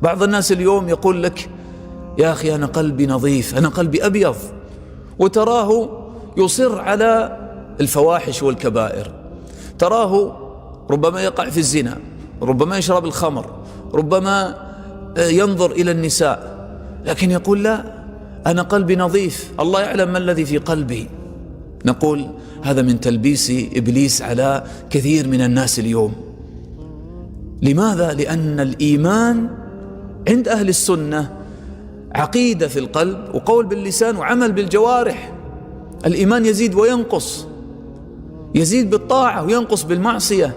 بعض الناس اليوم يقول لك يا أخي أنا قلبي نظيف، أنا قلبي أبيض، وتراه يصر على الفواحش والكبائر، تراه ربما يقع في الزنا، ربما يشرب الخمر، ربما ينظر إلى النساء، لكن يقول لا أنا قلبي نظيف، الله يعلم ما الذي في قلبي. نقول هذا من تلبيس إبليس على كثير من الناس اليوم. لماذا؟ لأن الإيمان عند أهل السنة عقيدة في القلب وقول باللسان وعمل بالجوارح. الإيمان يزيد وينقص، يزيد بالطاعة وينقص بالمعصية.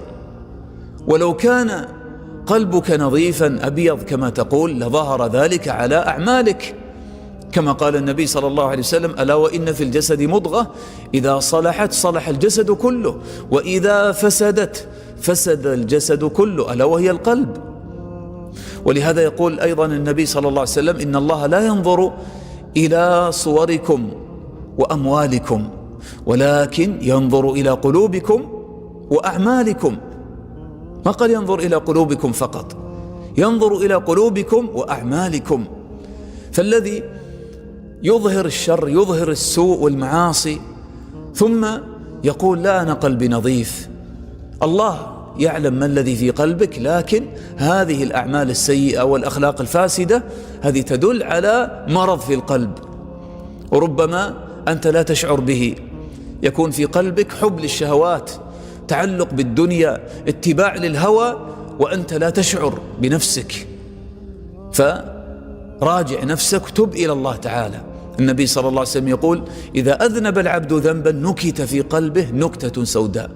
ولو كان قلبك نظيفا أبيض كما تقول لظهر ذلك على أعمالك، كما قال النبي صلى الله عليه وسلم ألا وإن في الجسد مضغة إذا صلحت صلح الجسد كله وإذا فسدت فسد الجسد كله ألا وهي القلب. ولهذا يقول أيضا النبي صلى الله عليه وسلم إن الله لا ينظر إلى صوركم وأموالكم ولكن ينظر إلى قلوبكم وأعمالكم. ما قال ينظر إلى قلوبكم فقط، ينظر إلى قلوبكم وأعمالكم. فالذي يظهر الشر يظهر السوء والمعاصي ثم يقول لا أنا قلبي نظيف، الله يعلم ما الذي في قلبك، لكن هذه الأعمال السيئة والأخلاق الفاسدة هذه تدل على مرض في القلب، وربما أنت لا تشعر به، يكون في قلبك حب للشهوات، تعلق بالدنيا، اتباع للهوى، وأنت لا تشعر بنفسك. فراجع نفسك وتب إلى الله تعالى. النبي صلى الله عليه وسلم يقول إذا أذنب العبد ذنبا نكت في قلبه نكتة سوداء.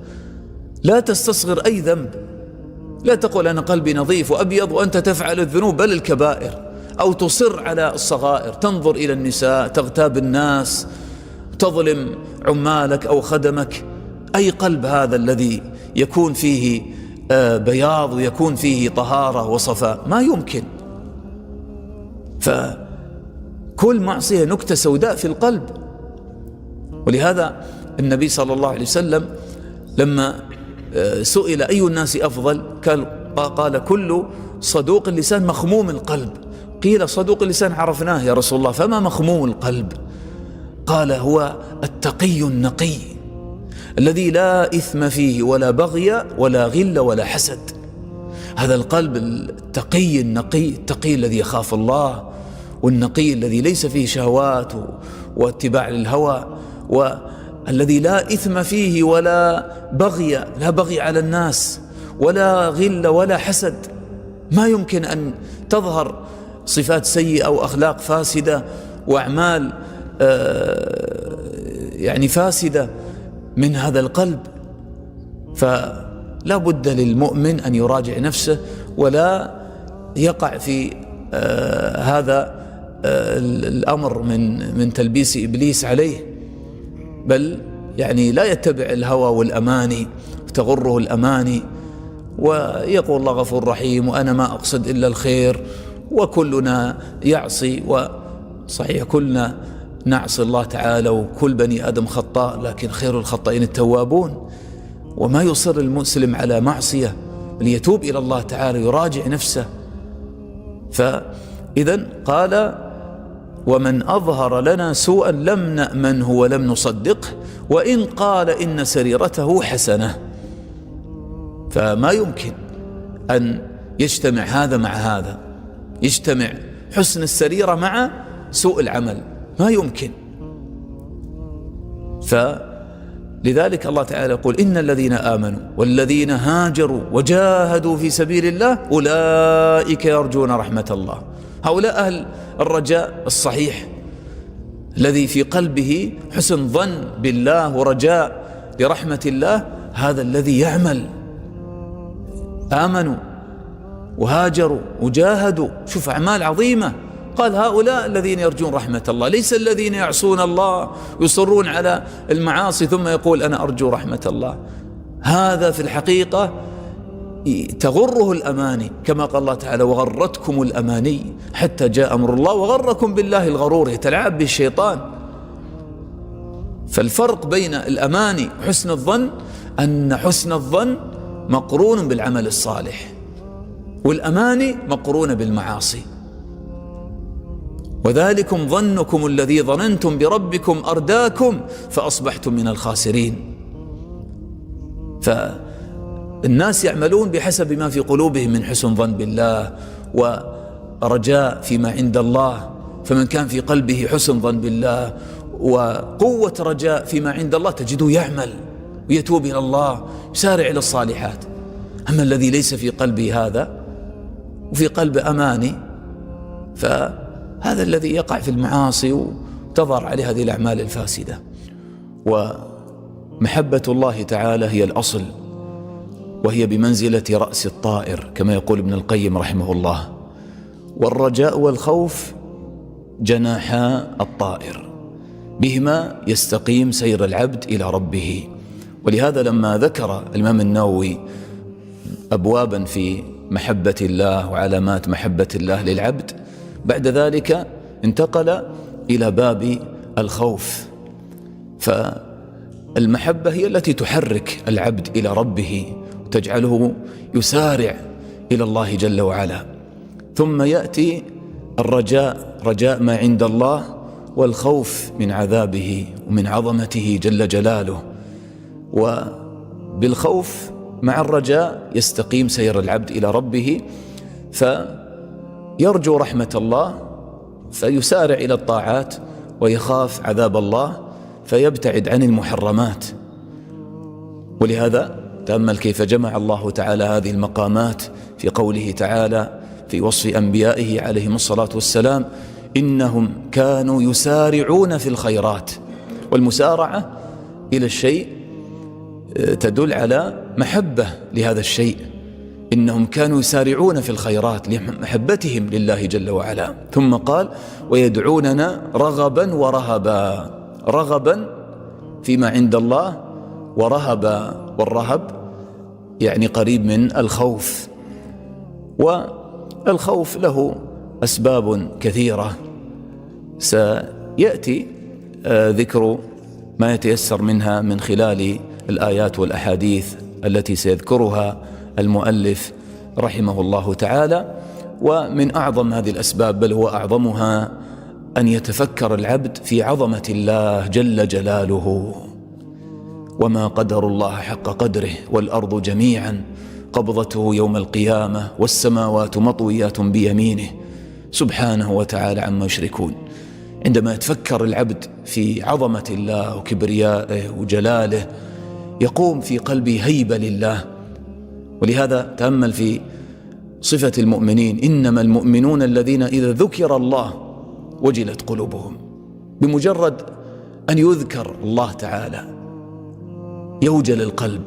لا تستصغر أي ذنب، لا تقول أنا قلبي نظيف وأبيض وأنت تفعل الذنوب بل الكبائر، أو تصر على الصغائر، تنظر إلى النساء، تغتاب الناس، تظلم عمالك أو خدمك. أي قلب هذا الذي يكون فيه بياض ويكون فيه طهارة وصفاء؟ ما يمكن. فكل معصية نكتة سوداء في القلب. ولهذا النبي صلى الله عليه وسلم لما سئل أي الناس أفضل قال كل صدوق اللسان مخموم القلب. قيل صدوق اللسان عرفناه يا رسول الله، فما مخموم القلب؟ قال هو التقي النقي الذي لا إثم فيه ولا بغي ولا غل ولا حسد. هذا القلب التقي النقي، التقي الذي يخاف الله، والنقي الذي ليس فيه شهوات واتباع للهوى، والذي لا إثم فيه ولا بغي، لا بغي على الناس ولا غل ولا حسد. ما يمكن أن تظهر صفات سيئة أو أخلاق فاسدة وأعمال يعني فاسدة من هذا القلب. فلا بد للمؤمن أن يراجع نفسه ولا يقع في هذا الأمر من تلبيس إبليس عليه، بل يعني لا يتبع الهوى والأماني وتغره الأماني، ويقول الله غفور رحيم وأنا ما أقصد إلا الخير، وكلنا يعصي، وصحيح كلنا نعصي الله تعالى وكل بني آدم خطاء، لكن خير الخطائين التوابون. وما يصر المسلم على معصية ليتوب إلى الله تعالى يراجع نفسه. فإذن قال ومن أظهر لنا سوءا لم نأمنه ولم نصدقه وإن قال إن سريرته حسنة. فما يمكن أن يجتمع هذا مع هذا، يجتمع حسن السريرة مع سوء العمل، ما يمكن. فلذلك الله تعالى يقول إن الذين آمنوا والذين هاجروا وجاهدوا في سبيل الله أولئك يرجون رحمة الله. هؤلاء أهل الرجاء الصحيح الذي في قلبه حسن ظن بالله ورجاء لرحمة الله، هذا الذي يعمل. آمنوا وهاجروا وجاهدوا، شوف أعمال عظيمة. قال هؤلاء الذين يرجون رحمة الله، ليس الذين يعصون الله يصرون على المعاصي ثم يقول أنا أرجو رحمة الله. هذا في الحقيقة تغره الأماني، كما قال الله تعالى وغرتكم الأماني حتى جاء أمر الله وغركم بالله الغرور، يتلاعب به الشيطان. فالفرق بين الأماني وحسن الظن أن حسن الظن مقرون بالعمل الصالح، والأماني مقرونة بالمعاصي. وذلكم ظنكم الذي ظننتم بربكم أرداكم فأصبحتم من الخاسرين. فالناس يعملون بحسب ما في قلوبهم من حسن ظن بالله ورجاء فيما عند الله. فمن كان في قلبه حسن ظن بالله وقوة رجاء فيما عند الله تجده يعمل ويتوب إلى الله، يسارع إلى الصالحات. أما الذي ليس في قلبه هذا وفي قلب أماني، فهذا الذي يقع في المعاصي وتظهر عليه هذه الأعمال الفاسدة. ومحبة الله تعالى هي الأصل، وهي بمنزلة رأس الطائر كما يقول ابن القيم رحمه الله. والرجاء والخوف جناحا الطائر، بهما يستقيم سير العبد إلى ربه. ولهذا لما ذكر الإمام النووي أبوابا في محبة الله وعلامات محبة الله للعبد، بعد ذلك انتقل إلى باب الخوف. فالمحبة هي التي تحرك العبد إلى ربه وتجعله يسارع إلى الله جل وعلا. ثم يأتي الرجاء، رجاء ما عند الله، والخوف من عذابه ومن عظمته جل جلاله. وبالخوف مع الرجاء يستقيم سير العبد إلى ربه، فيرجو رحمة الله فيسارع إلى الطاعات، ويخاف عذاب الله فيبتعد عن المحرمات. ولهذا تأمل كيف جمع الله تعالى هذه المقامات في قوله تعالى في وصف أنبيائه عليهم الصلاة والسلام: إنهم كانوا يسارعون في الخيرات. والمسارعة إلى الشيء تدل على محبة لهذا الشيء. إنهم كانوا يسارعون في الخيرات لمحبتهم لله جل وعلا. ثم قال: ويدعوننا رغبا ورهبا. رغبا فيما عند الله، ورهبا، والرهب يعني قريب من الخوف. والخوف له أسباب كثيرة سيأتي ذكر ما يتيسر منها من خلال الآيات والأحاديث التي سيذكرها المؤلف رحمه الله تعالى. ومن أعظم هذه الأسباب، بل هو أعظمها، أن يتفكر العبد في عظمة الله جل جلاله: وما قدر الله حق قدره والأرض جميعا قبضته يوم القيامة والسماوات مطويات بيمينه سبحانه وتعالى عما يشركون. عندما يتفكر العبد في عظمة الله وكبريائه وجلاله يقوم في قلبه هيبة لله. ولهذا تأمل في صفة المؤمنين: إنما المؤمنون الذين إذا ذكر الله وجلت قلوبهم. بمجرد أن يذكر الله تعالى يوجل القلب.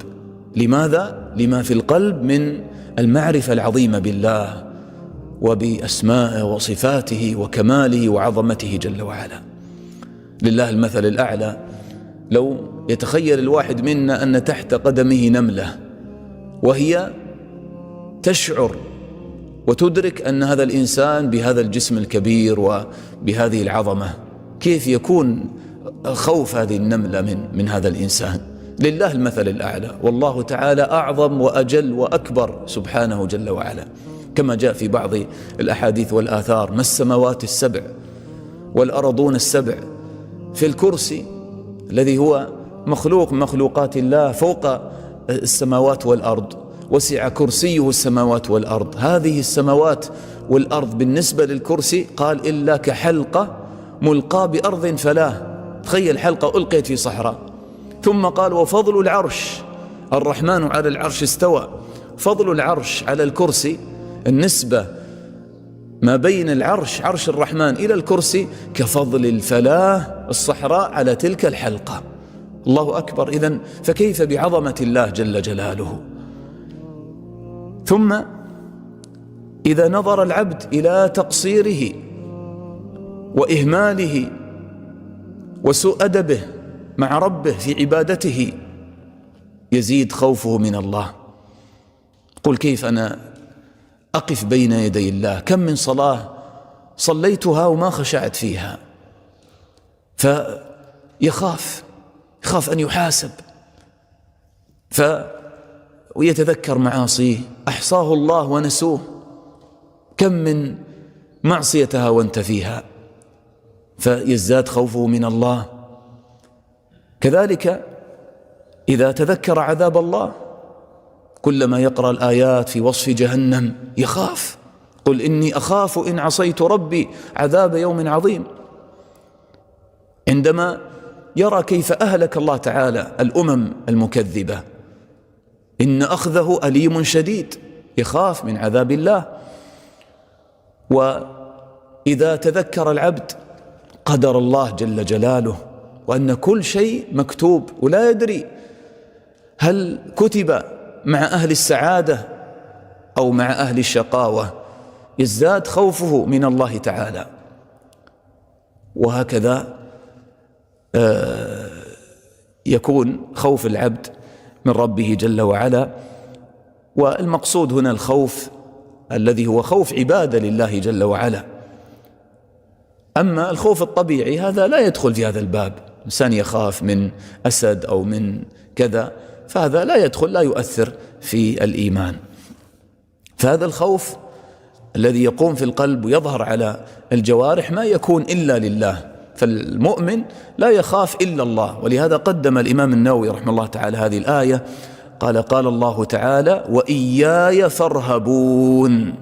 لماذا؟ لما في القلب من المعرفة العظيمة بالله وبأسمائه وصفاته وكماله وعظمته جل وعلا. لله المثل الأعلى. لو يتخيل الواحد منا أن تحت قدمه نملة، وهي تشعر وتدرك أن هذا الإنسان بهذا الجسم الكبير وبهذه العظمة، كيف يكون خوف هذه النملة من هذا الإنسان؟ لله المثل الأعلى، والله تعالى أعظم وأجل وأكبر سبحانه جل وعلا. كما جاء في بعض الأحاديث والآثار: ما السماوات السبع والأرضون السبع في الكرسي الذي هو مخلوق مخلوقات الله فوق السماوات والأرض، وسع كرسيه السماوات والأرض. هذه السماوات والأرض بالنسبة للكرسي قال إلا كحلقة ملقى بأرض فلاه. تخيل حلقة ألقيت في صحراء. ثم قال: وفضل العرش، الرحمن على العرش استوى. فضل العرش على الكرسي، النسبة ما بين العرش عرش الرحمن إلى الكرسي كفضل الفلاة الصحراء على تلك الحلقة. الله أكبر. إذن فكيف بعظمة الله جل جلاله؟ ثم إذا نظر العبد إلى تقصيره وإهماله وسوء أدبه مع ربه في عبادته يزيد خوفه من الله. قل: كيف أنا أقف بين يدي الله؟ كم من صلاة صليتها وما خشعت فيها. فيخاف أن يحاسب، ويتذكر معاصيه أحصاه الله ونسوه. كم من معصية هاونت فيها، فيزداد خوفه من الله. كذلك إذا تذكر عذاب الله، كلما يقرأ الآيات في وصف جهنم يخاف، قل إني أخاف إن عصيت ربي عذاب يوم عظيم. عندما يرى كيف أهلك الله تعالى الأمم المكذبة، إن أخذه أليم شديد، يخاف من عذاب الله. وإذا تذكر العبد قدر الله جل جلاله، وأن كل شيء مكتوب، ولا يدري هل كتب مع أهل السعادة أو مع أهل الشقاوة، يزداد خوفه من الله تعالى. وهكذا يكون خوف العبد من ربه جل وعلا. والمقصود هنا الخوف الذي هو خوف عبادة لله جل وعلا. أما الخوف الطبيعي هذا لا يدخل في هذا الباب، إنسان يخاف من أسد أو من كذا، فهذا لا يدخل، لا يؤثر في الإيمان. فهذا الخوف الذي يقوم في القلب ويظهر على الجوارح ما يكون إلا لله، فالمؤمن لا يخاف إلا الله. ولهذا قدم الإمام النووي رحمه الله تعالى هذه الآية، قال الله تعالى: وإياي فارهبون.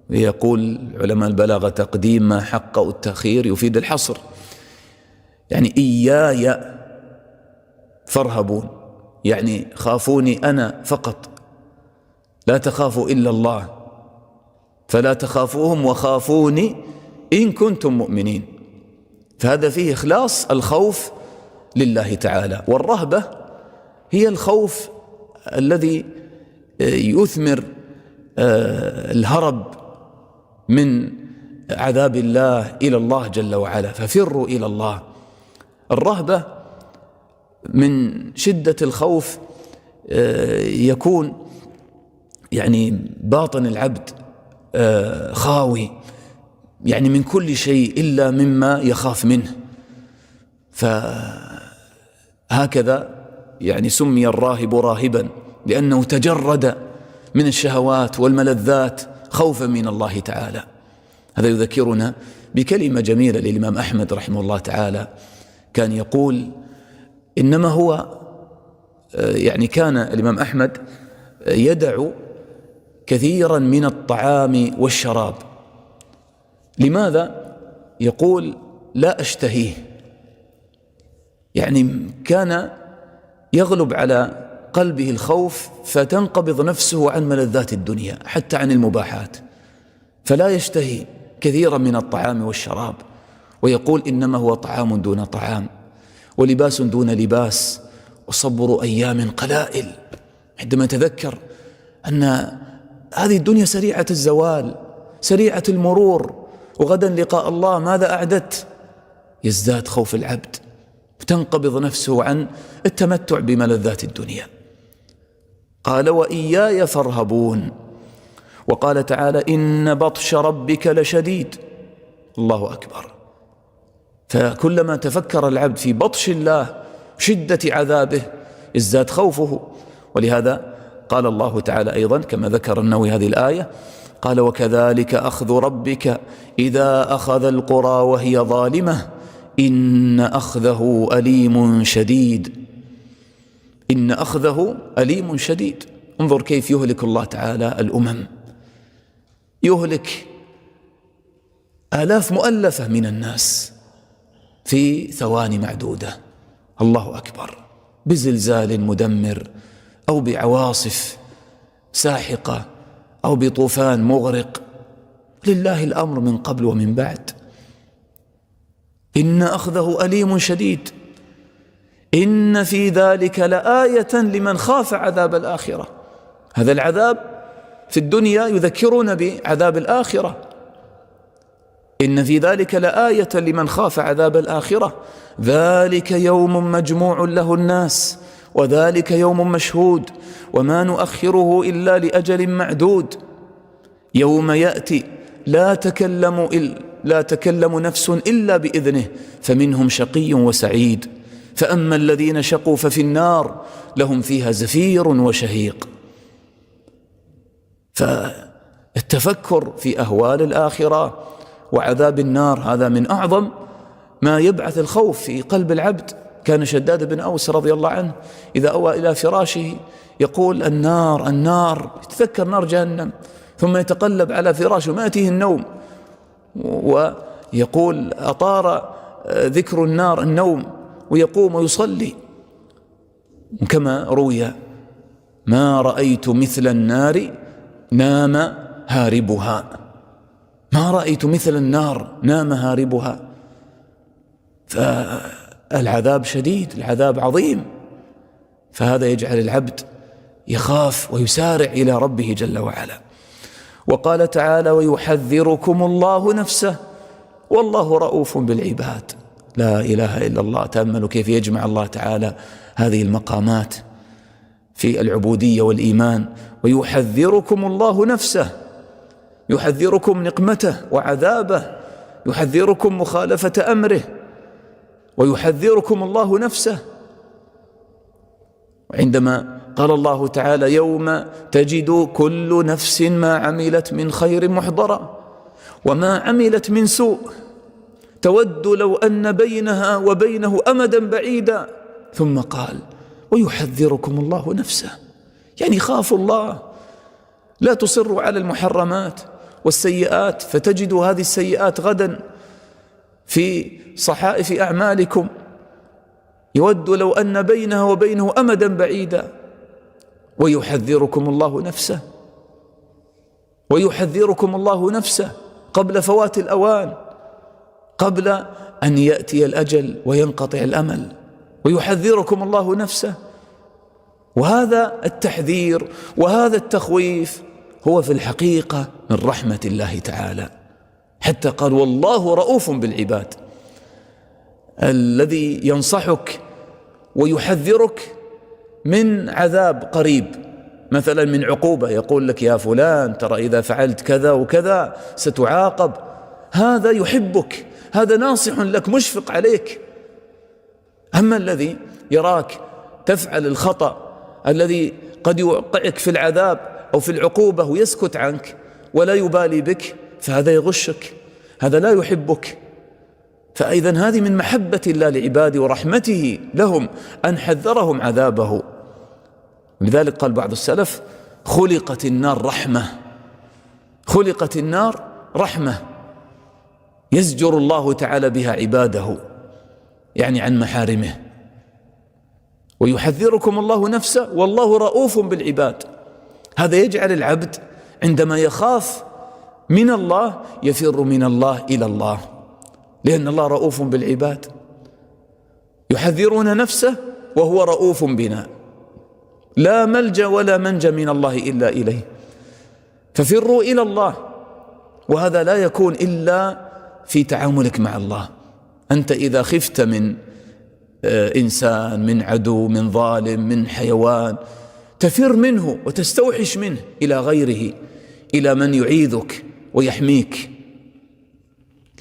يقول علماء البلاغة تقديم ما حق التأخير يفيد الحصر، يعني إياي فارهبون، يعني خافوني أنا فقط، لا تخافوا إلا الله، فلا تخافوهم وخافوني إن كنتم مؤمنين. فهذا فيه إخلاص الخوف لله تعالى. والرهبة هي الخوف الذي يثمر الهرب من عذاب الله إلى الله جل وعلا، ففروا إلى الله. الرهبة من شدة الخوف يكون يعني باطن العبد خاوي، يعني من كل شيء إلا مما يخاف منه. فهكذا يعني سمي الراهب راهبا، لأنه تجرد من الشهوات والملذات خوفا من الله تعالى. هذا يذكرنا بكلمة جميلة للإمام أحمد رحمه الله تعالى، كان يقول إنما هو يعني كان الإمام أحمد يدع كثيرا من الطعام والشراب. لماذا؟ يقول: لا أشتهيه. يعني كان يغلب على قلبه الخوف، فتنقبض نفسه عن ملذات الدنيا حتى عن المباحات، فلا يشتهي كثيرا من الطعام والشراب. ويقول: إنما هو طعام دون طعام، ولباس دون لباس، وصبر أيام قلائل. عندما تذكر أن هذه الدنيا سريعة الزوال، سريعة المرور، وغدا لقاء الله، ماذا أعددت؟ يزداد خوف العبد، تنقبض نفسه عن التمتع بملذات الدنيا. قال: وإياي فارهبون. وقال تعالى: إن بطش ربك لشديد. الله أكبر. فكلما تفكر العبد في بطش الله، شدة عذابه، ازداد خوفه. ولهذا قال الله تعالى أيضا كما ذكر النووي هذه الآية، قال: وكذلك أخذ ربك إذا أخذ القرى وهي ظالمة إن أخذه أليم شديد. إن أخذه أليم شديد. انظر كيف يهلك الله تعالى الأمم، يهلك آلاف مؤلفة من الناس في ثواني معدودة. الله أكبر. بزلزال مدمر، أو بعواصف ساحقة، أو بطوفان مغرق. لله الأمر من قبل ومن بعد. إن أخذه أليم شديد. إن في ذلك لآية لمن خاف عذاب الآخرة. هذا العذاب في الدنيا يذكرون بعذاب الآخرة. إن في ذلك لآية لمن خاف عذاب الآخرة. ذلك يوم مجموع له الناس، وذلك يوم مشهود، وما نؤخره إلا لأجل معدود. يوم يأتي لا تكلم نفس إلا بإذنه، فمنهم شقي وسعيد. فأما الذين شقوا ففي النار لهم فيها زفير وشهيق. التفكر في أهوال الآخرة وعذاب النار، هذا من أعظم ما يبعث الخوف في قلب العبد. كان شداد بن أوس رضي الله عنه إذا أوى إلى فراشه يقول النار النار، يتذكر نار جهنم، ثم يتقلب على فراشه ما يأتيه النوم، ويقول أطار ذكر النار النوم، ويقوم ويصلي. كما روي ما رأيت مثل النار نام هاربها، ما رأيت مثل النار نام هاربها. فالعذاب شديد، العذاب عظيم، فهذا يجعل العبد يخاف ويسارع إلى ربه جل وعلا. وقال تعالى ويحذركم الله نفسه والله رؤوف بالعباد. لا إله إلا الله. تأملوا كيف يجمع الله تعالى هذه المقامات في العبودية والإيمان. ويحذركم الله نفسه، يحذركم نقمته وعذابه، يحذركم مخالفة أمره، ويحذركم الله نفسه. وعندما قال الله تعالى يوم تجد كل نفس ما عملت من خير محضرا وما عملت من سوء تود لو أن بينها وبينه أمدا بعيدا، ثم قال ويحذركم الله نفسه، يعني خافوا الله، لا تصروا على المحرمات والسيئات فتجدوا هذه السيئات غدا في صحائف أعمالكم، يود لو أن بينها وبينه أمدا بعيدا. ويحذركم الله نفسه، ويحذركم الله نفسه قبل فوات الأوان، قبل أن يأتي الأجل وينقطع الأمل. ويحذركم الله نفسه. وهذا التحذير وهذا التخويف هو في الحقيقة من رحمة الله تعالى، حتى قال والله رؤوف بالعباد. الذي ينصحك ويحذرك من عذاب قريب، مثلا من عقوبة، يقول لك يا فلان ترى إذا فعلت كذا وكذا ستعاقب، هذا يحبك، هذا ناصح لك مشفق عليك. أما الذي يراك تفعل الخطأ الذي قد يوقعك في العذاب أو في العقوبة ويسكت عنك ولا يبالي بك، فهذا يغشك، هذا لا يحبك. فإذن هذه من محبة الله لعباده ورحمته لهم أن حذرهم عذابه. لذلك قال بعض السلف خلقت النار رحمة، خلقت النار رحمة يزجر الله تعالى بها عباده، يعني عن محارمه. ويحذركم الله نفسه والله رؤوف بالعباد. هذا يجعل العبد عندما يخاف من الله يفر من الله إلى الله، لأن الله رؤوف بالعباد. يحذرون نفسه وهو رؤوف بنا، لا ملجأ ولا منجى من الله إلا إليه، ففروا إلى الله. وهذا لا يكون إلا في تعاملك مع الله. أنت إذا خفت من إنسان، من عدو، من ظالم، من حيوان، تفر منه وتستوحش منه إلى غيره، إلى من يعيذك ويحميك.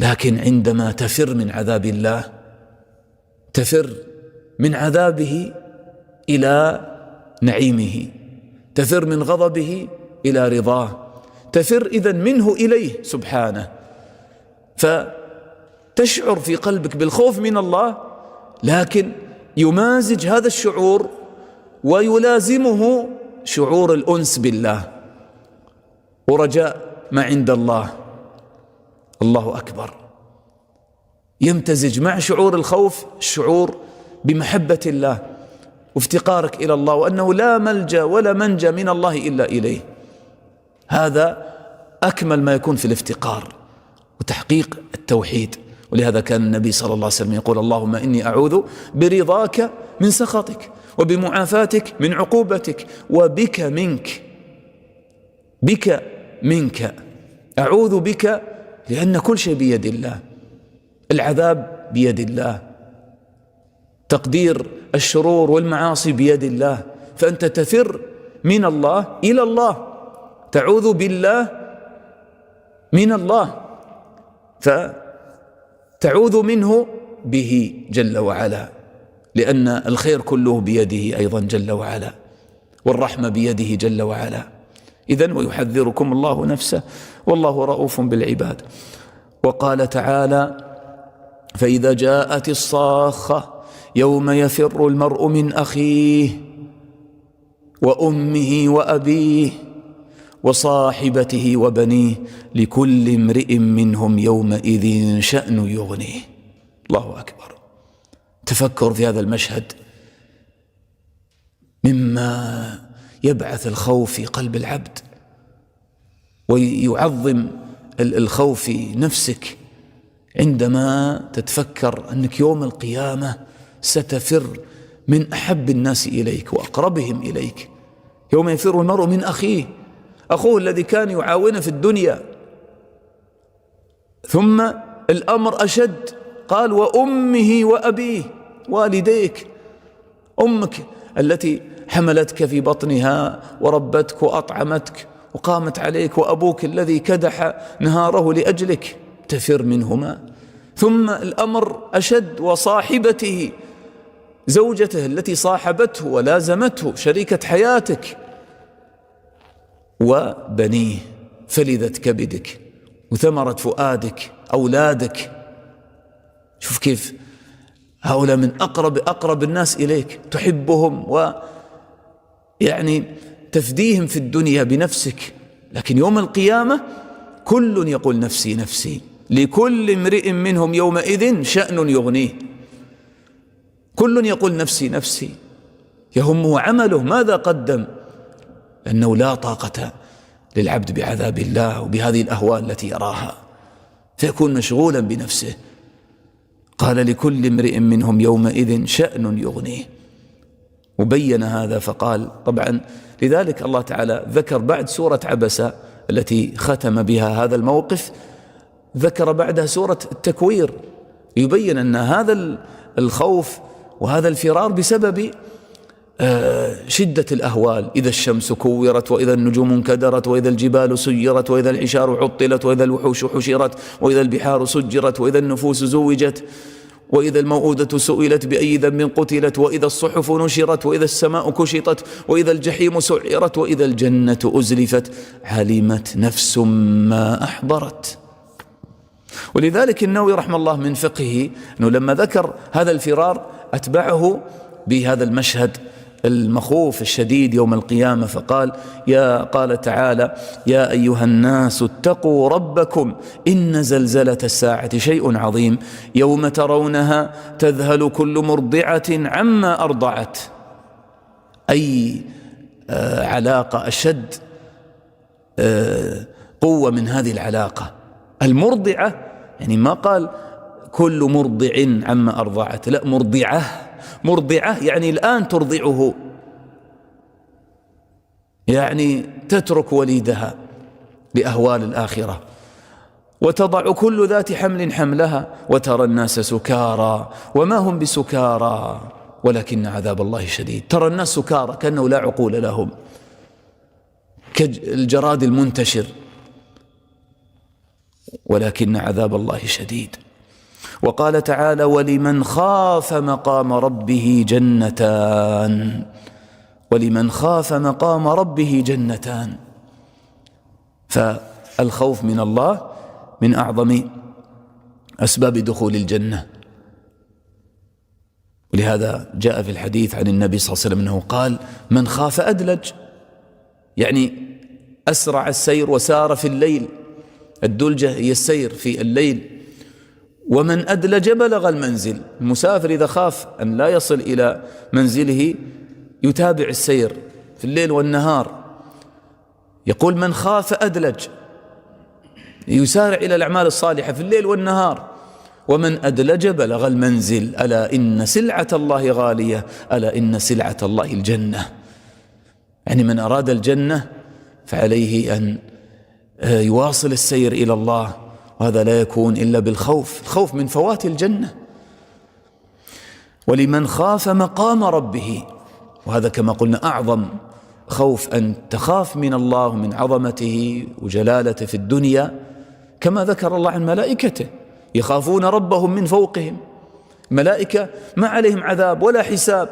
لكن عندما تفر من عذاب الله تفر من عذابه إلى نعيمه، تفر من غضبه إلى رضاه، تفر إذن منه إليه سبحانه. فتشعر في قلبك بالخوف من الله، لكن يمازج هذا الشعور ويلازمه شعور الأنس بالله ورجاء ما عند الله. الله أكبر. يمتزج مع شعور الخوف الشعور بمحبة الله وافتقارك إلى الله، وأنه لا ملجأ ولا منجى من الله إلا إليه. هذا أكمل ما يكون في الافتقار وتحقيق التوحيد. ولهذا كان النبي صلى الله عليه وسلم يقول اللهم إني أعوذ برضاك من سخطك وبمعافاتك من عقوبتك وبك منك، بك منك، أعوذ بك، لأن كل شيء بيد الله، العذاب بيد الله، تقدير الشرور والمعاصي بيد الله. فأنت تفر من الله إلى الله، تعوذ بالله من الله، فتعوذ منه به جل وعلا، لأن الخير كله بيده أيضا جل وعلا، والرحمة بيده جل وعلا. إذن ويحذركم الله نفسه والله رؤوف بالعباد. وقال تعالى: فإذا جاءت الصاخة يوم يفر المرء من أخيه وأمه وأبيه وصاحبته وبنيه لكل امرئ منهم يومئذ شأن يغنيه. الله أكبر. تفكر في هذا المشهد مما يبعث الخوف في قلب العبد ويعظم الخوف في نفسك عندما تتفكر أنك يوم القيامة ستفر من أحب الناس إليك وأقربهم إليك. يوم يفر المرء من أخيه، أخوه الذي كان يعاونه في الدنيا. ثم الأمر أشد، قال: وأمه وأبيه، والديك، أمك التي حملتك في بطنها وربتك وأطعمتك وقامت عليك، وأبوك الذي كدح نهاره لأجلك، تفر منهما. ثم الأمر أشد، وصاحبته، زوجته التي صاحبته ولازمته، شريكة حياتك، وبنيه، فلذة كبدك وثمرة فؤادك، أولادك. شوف كيف هؤلاء من أقرب الناس إليك، تحبهم ويعني تفديهم في الدنيا بنفسك، لكن يوم القيامة كل يقول نفسي نفسي، لكل امرئ منهم يومئذ شأن يغنيه. كل يقول نفسي نفسي، يهمه عمله ماذا قدم، لأنه لا طاقة للعبد بعذاب الله وبهذه الأهوال التي يراها، فيكون مشغولا بنفسه. قال: لكل امرئ منهم يومئذ شأن يغنيه. وبين هذا فقال، طبعا لذلك الله تعالى ذكر بعد سورة عبسة التي ختم بها هذا الموقف، ذكر بعدها سورة التكوير، يبين أن هذا الخوف وهذا الفرار بسبب شدة الأهوال. إذا الشمس كورت، وإذا النجوم انكدرت، وإذا الجبال سيرت، وإذا العشار عطلت، وإذا الوحوش حشرت، وإذا البحار سجرت، وإذا النفوس زوجت، وإذا الموءودة سئلت بأي ذنب قتلت، وإذا الصحف نشرت، وإذا السماء كشطت، وإذا الجحيم سعرت، وإذا الجنة أزلفت، علمت نفس ما أحضرت. ولذلك النووي رحمه الله من فقهه أنه لما ذكر هذا الفرار أتبعه بهذا المشهد المخوف الشديد يوم القيامة، فقال: قال تعالى: يا أيها الناس اتقوا ربكم إن زلزلة الساعة شيء عظيم يوم ترونها تذهل كل مرضعة عما أرضعت. أي علاقة أشد قوة من هذه العلاقة المرضعة، يعني ما قال كل مرضع عما أرضعت، لا، مرضعة يعني الآن ترضعه، يعني تترك وليدها لأهوال الآخرة. وتضع كل ذات حمل حملها وترى الناس سكارى وما هم بسكارى ولكن عذاب الله شديد. ترى الناس سكارى كأنه لا عقول لهم، كالجراد المنتشر، ولكن عذاب الله شديد. وقال تعالى: ولمن خاف مقام ربه جنتان. ولمن خاف مقام ربه جنتان. فالخوف من الله من أعظم أسباب دخول الجنة. ولهذا جاء في الحديث عن النبي صلى الله عليه وسلم أنه قال: من خاف أدلج، يعني أسرع السير وسار في الليل. الدلجة هي السير في الليل. ومن أدلج بلغ المنزل. المسافر إذا خاف أن لا يصل إلى منزله يتابع السير في الليل والنهار. يقول: من خاف أدلج، يسارع إلى الأعمال الصالحة في الليل والنهار. ومن أدلج بلغ المنزل. ألا إن سلعة الله غالية، ألا إن سلعة الله الجنة. يعني من أراد الجنة فعليه أن يواصل السير إلى الله، وهذا لا يكون إلا بالخوف، الخوف من فوات الجنة. ولمن خاف مقام ربه، وهذا كما قلنا أعظم خوف، أن تخاف من الله ومن عظمته وجلالته في الدنيا، كما ذكر الله عن ملائكته يخافون ربهم من فوقهم. ملائكة ما عليهم عذاب ولا حساب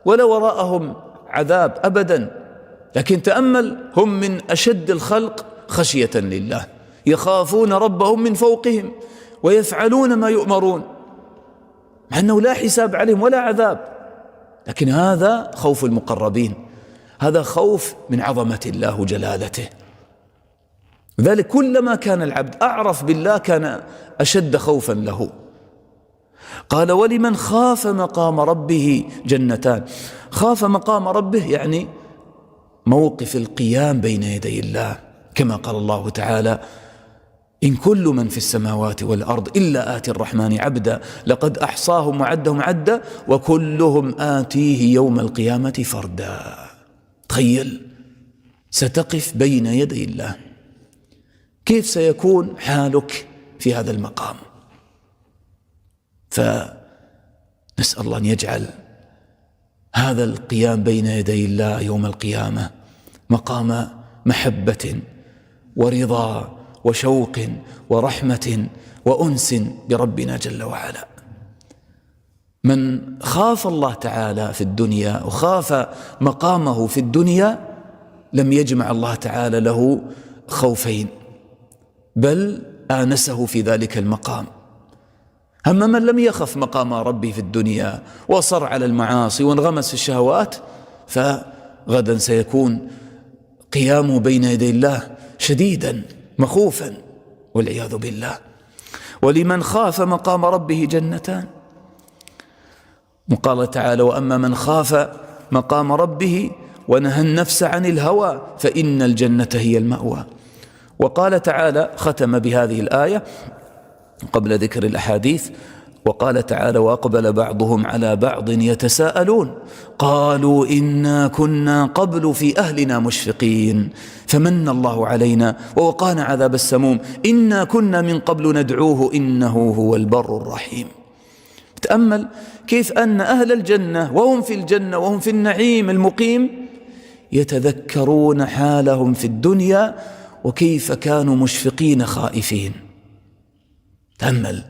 ولا وراءهم عذاب أبدا، لكن تأمل، هم من أشد الخلق خشية لله، يخافون ربهم من فوقهم ويفعلون ما يؤمرون، مع أنه لا حساب عليهم ولا عذاب، لكن هذا خوف المقربين، هذا خوف من عظمة الله وجلالته. لذلك كلما كان العبد أعرف بالله كان أشد خوفا له. قال ولمن خاف مقام ربه جنتان. خاف مقام ربه يعني موقف القيام بين يدي الله، كما قال الله تعالى: إن كل من في السماوات والأرض إلا آتي الرحمن عبدا لقد أحصاهم وعدهم عدا وكلهم آتيه يوم القيامة فردا. تخيل ستقف بين يدي الله، كيف سيكون حالك في هذا المقام؟ فنسأل الله أن يجعل هذا القيام بين يدي الله يوم القيامة مقام محبة ورضا وشوق ورحمة وأنس بربنا جل وعلا. من خاف الله تعالى في الدنيا وخاف مقامه في الدنيا لم يجمع الله تعالى له خوفين، بل آنسه في ذلك المقام. أما من لم يخف مقام ربه في الدنيا وصر على المعاصي وانغمس في الشهوات، فغدا سيكون قيامه بين يدي الله شديدا مخوفا والعياذ بالله. ولمن خاف مقام ربه جنتان. وقال تعالى: وأما من خاف مقام ربه ونهى النفس عن الهوى فإن الجنة هي المأوى. وقال تعالى، ختم بهذه الآية قبل ذكر الأحاديث، وقال تعالى: وأقبل بعضهم على بعض يتساءلون قالوا إنا كنا قبل في أهلنا مشفقين فمن الله علينا ووقانا عذاب السموم إنا كنا من قبل ندعوه إنه هو البر الرحيم. تأمل كيف أن أهل الجنة وهم في الجنة وهم في النعيم المقيم يتذكرون حالهم في الدنيا وكيف كانوا مشفقين خائفين. تأمل،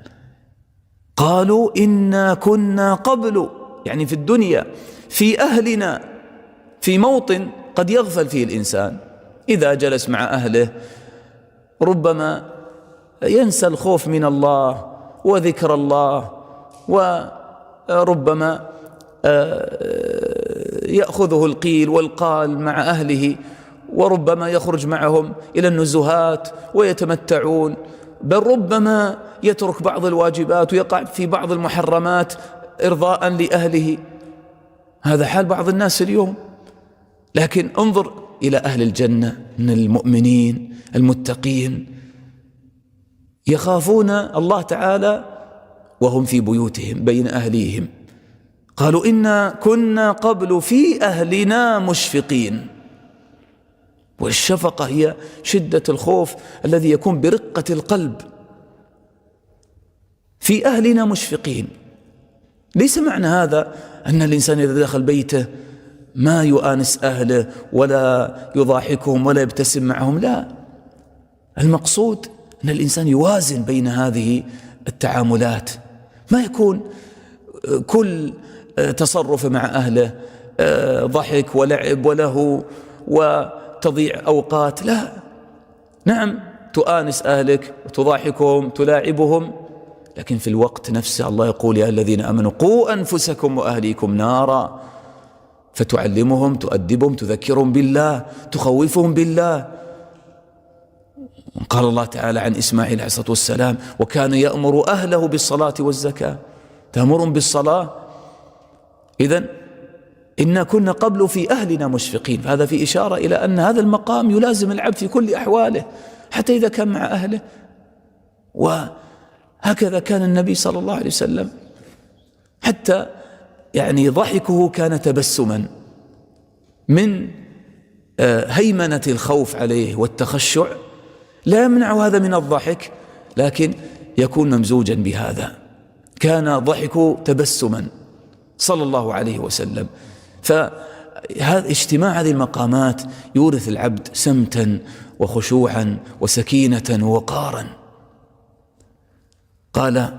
قالوا إنا كنا قبل، يعني في الدنيا في أهلنا، في موطن قد يغفل فيه الإنسان إذا جلس مع أهله، ربما ينسى الخوف من الله وذكر الله، وربما يأخذه القيل والقال مع أهله، وربما يخرج معهم إلى النزهات ويتمتعون، بل ربما يترك بعض الواجبات ويقع في بعض المحرمات إرضاء لأهله. هذا حال بعض الناس اليوم. لكن انظر إلى أهل الجنة من المؤمنين المتقين، يخافون الله تعالى وهم في بيوتهم بين أهليهم. قالوا إنا كنا قبل في أهلنا مشفقين. والشفقة هي شدة الخوف الذي يكون برقة القلب. في أهلنا مشفقين، ليس معنى هذا أن الإنسان إذا دخل بيته ما يؤانس أهله ولا يضاحكهم ولا يبتسم معهم، لا، المقصود أن الإنسان يوازن بين هذه التعاملات، ما يكون كل تصرف مع أهله ضحك ولعب وله وتضيع أوقات، لا، نعم تؤانس أهلك وتضاحكهم تلاعبهم، لكن في الوقت نفسه الله يقول: يا الذين آمنوا قوا أنفسكم وأهليكم نارا، فتعلمهم تؤدبهم تذكرهم بالله تخوفهم بالله. قال الله تعالى عن إسماعيل عليه الصلاة والسلام: وكان يأمر أهله بالصلاة والزكاة. تأمرهم بالصلاة. إذن إنا كنا قبل في أهلنا مشفقين. فهذا في إشارة إلى أن هذا المقام يلازم العبد في كل أحواله، حتى إذا كان مع أهله. وهكذا كان النبي صلى الله عليه وسلم، حتى يعني ضحكه كان تبسما من هيمنة الخوف عليه والتخشع، لا يمنع هذا من الضحك، لكن يكون ممزوجا بهذا. كان ضحكه تبسما صلى الله عليه وسلم. فهذا اجتماع هذه المقامات يورث العبد سمتا وخشوعا وسكينة ووقارا. قال: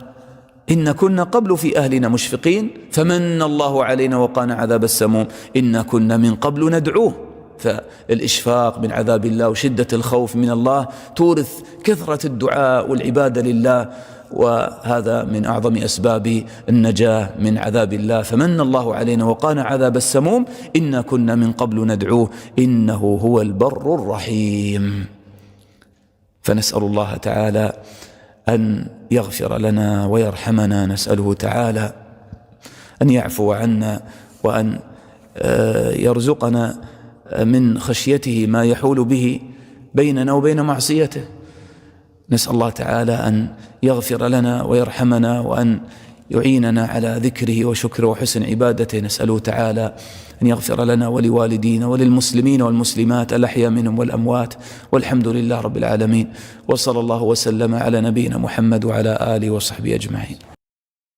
إن كنا قبل في أهلنا مشفقين فمن الله علينا وقانا عذاب السموم إنا كنا من قبل ندعوه فالإشفاق من عذاب الله وشدة الخوف من الله تورث كثرة الدعاء والعبادة لله، وهذا من أعظم أسباب النجاة من عذاب الله. فمن الله علينا وقانا عذاب السموم، إنا كنا من قبل ندعوه إنه هو البر الرحيم. فنسأل الله تعالى أن يغفر لنا ويرحمنا، نسأله تعالى أن يعفو عنا وأن يرزقنا من خشيته ما يحول به بيننا وبين معصيته. نسأل الله تعالى أن يغفر لنا ويرحمنا وأن يعيننا على ذكره وشكره وحسن عبادته. نسأله تعالى أن يغفر لنا ولوالدينا وللمسلمين والمسلمات الأحياء منهم والأموات، والحمد لله رب العالمين، وصلى الله وسلم على نبينا محمد وعلى آله وصحبه أجمعين.